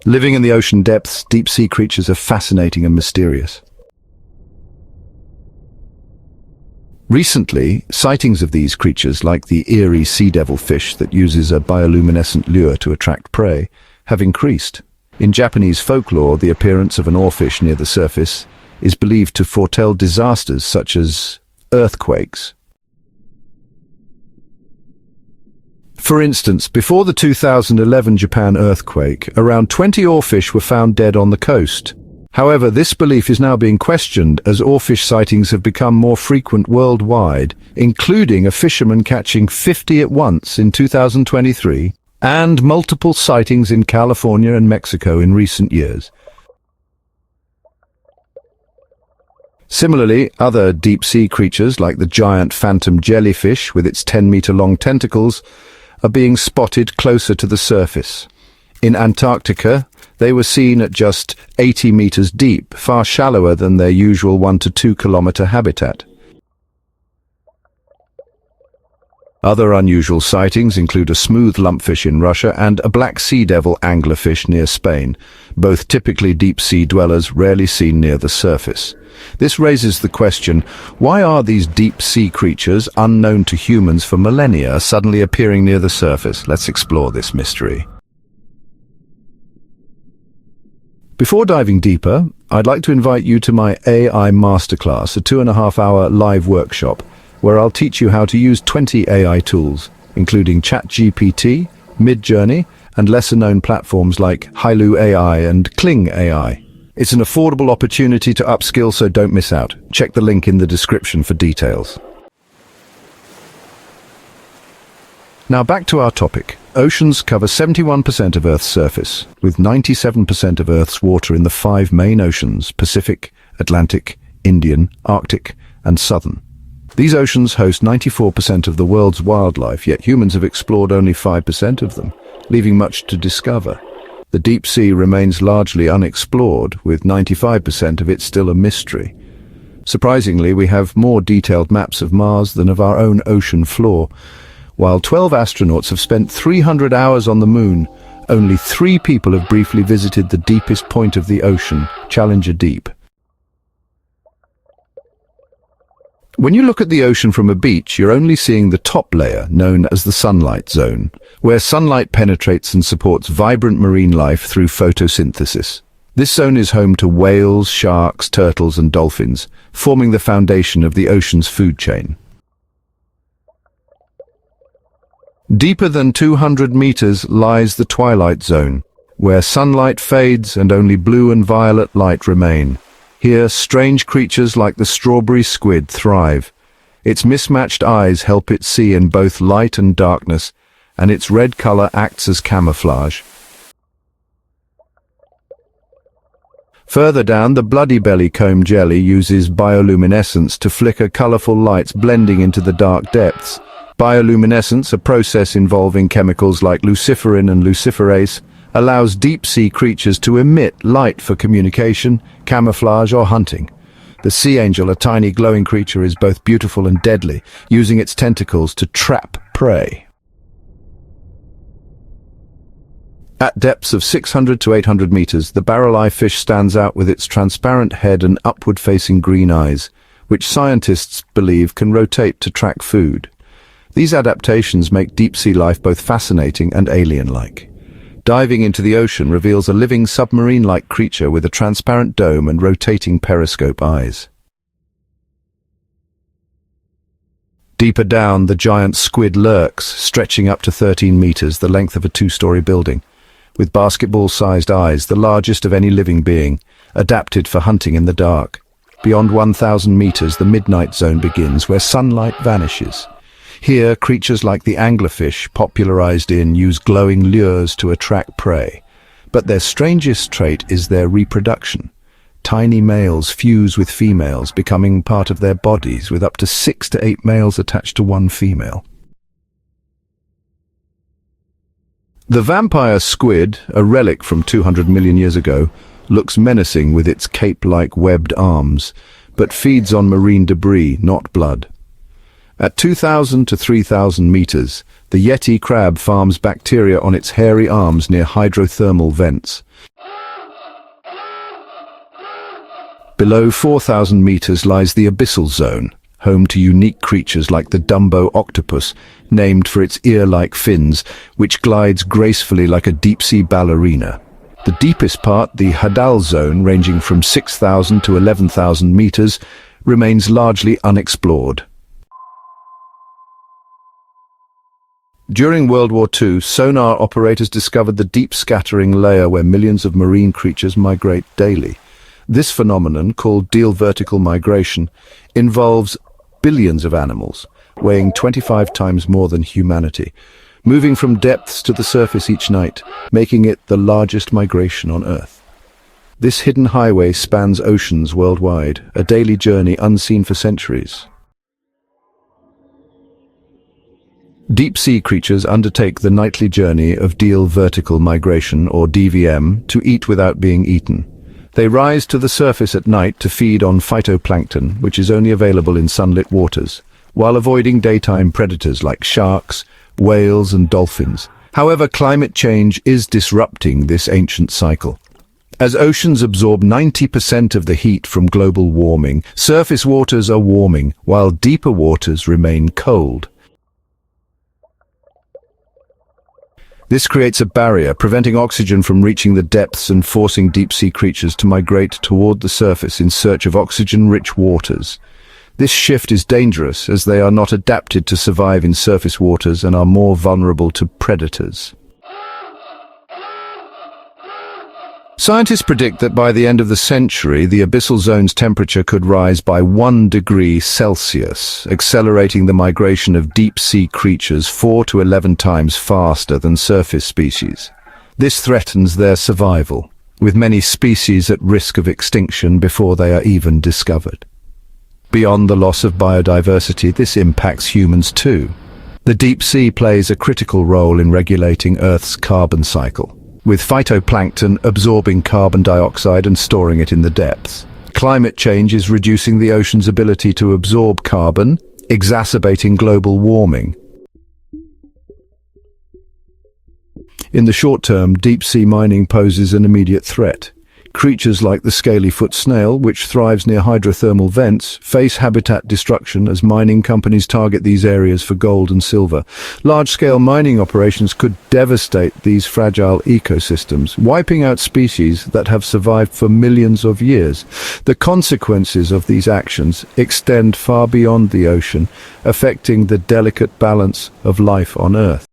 Living in the ocean depths, deep-sea creatures are fascinating and mysterious. Recently, sightings of these creatures, like the eerie sea devil fish that uses a bioluminescent lure to attract prey, have increased. In Japanese folklore, the appearance of an oarfish near the surface is believed to foretell disasters such as earthquakes. For instance, before the 2011 Japan earthquake, around 20 oarfish were found dead on the coast. However, this belief is now being questioned as oarfish sightings have become more frequent worldwide, including a fisherman catching 50 at once in 2023, and multiple sightings in California and Mexico in recent years. Similarly, other deep-sea creatures like the giant phantom jellyfish with its 10-meter-long tentacles are being spotted closer to the surface. In Antarctica, they were seen at just 80 meters deep, far shallower than their usual 1 to 2 kilometer habitat. Other unusual sightings include a smooth lumpfish in Russia and a black sea devil anglerfish near Spain, both typically deep-sea dwellers rarely seen near the surface. This raises the question, why are these deep-sea creatures, unknown to humans for millennia, suddenly appearing near the surface? Let's explore this mystery. Before diving deeper, I'd like to invite you to my AI Masterclass, a 2.5-hour live workshop, where I'll teach you how to use 20 AI tools, including ChatGPT, Midjourney, and lesser-known platforms like Hailu AI and Kling AI. It's an affordable opportunity to upskill, so don't miss out. Check the link in the description for details. Now back to our topic. Oceans cover 71% of Earth's surface, with 97% of Earth's water in the 5 main oceans: Pacific, Atlantic, Indian, Arctic, and Southern. These oceans host 94% of the world's wildlife, yet humans have explored only 5% of them, leaving much to discover. The deep sea remains largely unexplored, with 95% of it still a mystery. Surprisingly, we have more detailed maps of Mars than of our own ocean floor. While 12 astronauts have spent 300 hours on the Moon, only 3 people have briefly visited the deepest point of the ocean, Challenger Deep. When you look at the ocean from a beach, you're only seeing the top layer, known as the sunlight zone, where sunlight penetrates and supports vibrant marine life through photosynthesis. This zone is home to whales, sharks, turtles, and dolphins, forming the foundation of the ocean's food chain. Deeper than 200 meters lies the Twilight Zone, where sunlight fades and only blue and violet light remain. Here, strange creatures like the strawberry squid thrive. Its mismatched eyes help it see in both light and darkness, and its red color acts as camouflage. Further down, the bloody belly comb jelly uses bioluminescence to flicker colorful lights blending into the dark depths. Bioluminescence, a process involving chemicals like luciferin and luciferase, allows deep-sea creatures to emit light for communication, camouflage, or hunting. The sea angel, a tiny glowing creature, is both beautiful and deadly, using its tentacles to trap prey. At depths of 600 to 800 meters, the Barreleye fish stands out with its transparent head and upward-facing green eyes, which scientists believe can rotate to track food. These adaptations make deep-sea life both fascinating and alien-like. Diving into the ocean reveals a living submarine-like creature with a transparent dome and rotating periscope eyes. Deeper down, the giant squid lurks, stretching up to 13 meters, the length of a 2-story building. With basketball-sized eyes, the largest of any living being, adapted for hunting in the dark. Beyond 1,000 meters, the midnight zone begins, where sunlight vanishes. Here, creatures like the anglerfish, popularized use glowing lures to attract prey. But their strangest trait is their reproduction. Tiny males fuse with females, becoming part of their bodies, with up to 6 to 8 males attached to one female. The vampire squid, a relic from 200 million years ago, looks menacing with its cape-like webbed arms, but feeds on marine debris, not blood. At 2,000 to 3,000 meters, the Yeti crab farms bacteria on its hairy arms near hydrothermal vents. Below 4,000 meters lies the Abyssal Zone, home to unique creatures like the Dumbo octopus, named for its ear-like fins, which glides gracefully like a deep-sea ballerina. The deepest part, the Hadal Zone, ranging from 6,000 to 11,000 meters, remains largely unexplored. During World War II, sonar operators discovered the deep scattering layer where millions of marine creatures migrate daily. This phenomenon, called Diel vertical migration, involves billions of animals, weighing 25 times more than humanity, moving from depths to the surface each night, making it the largest migration on Earth. This hidden highway spans oceans worldwide, a daily journey unseen for centuries. Deep-sea creatures undertake the nightly journey of Diel vertical migration, or DVM, to eat without being eaten. They rise to the surface at night to feed on phytoplankton, which is only available in sunlit waters, while avoiding daytime predators like sharks, whales and dolphins. However, climate change is disrupting this ancient cycle. As oceans absorb 90% of the heat from global warming, surface waters are warming, while deeper waters remain cold. This creates a barrier, preventing oxygen from reaching the depths and forcing deep-sea creatures to migrate toward the surface in search of oxygen-rich waters. This shift is dangerous, as they are not adapted to survive in surface waters and are more vulnerable to predators. Scientists predict that by the end of the century, the abyssal zone's temperature could rise by 1 degree Celsius, accelerating the migration of deep-sea creatures 4 to 11 times faster than surface species. This threatens their survival, with many species at risk of extinction before they are even discovered. Beyond the loss of biodiversity, this impacts humans too. The deep sea plays a critical role in regulating Earth's carbon cycle, with phytoplankton absorbing carbon dioxide and storing it in the depths. Climate change is reducing the ocean's ability to absorb carbon, exacerbating global warming. In the short term, deep-sea mining poses an immediate threat. Creatures like the scaly-foot snail, which thrives near hydrothermal vents, face habitat destruction as mining companies target these areas for gold and silver. Large-scale mining operations could devastate these fragile ecosystems, wiping out species that have survived for millions of years. The consequences of these actions extend far beyond the ocean, affecting the delicate balance of life on Earth.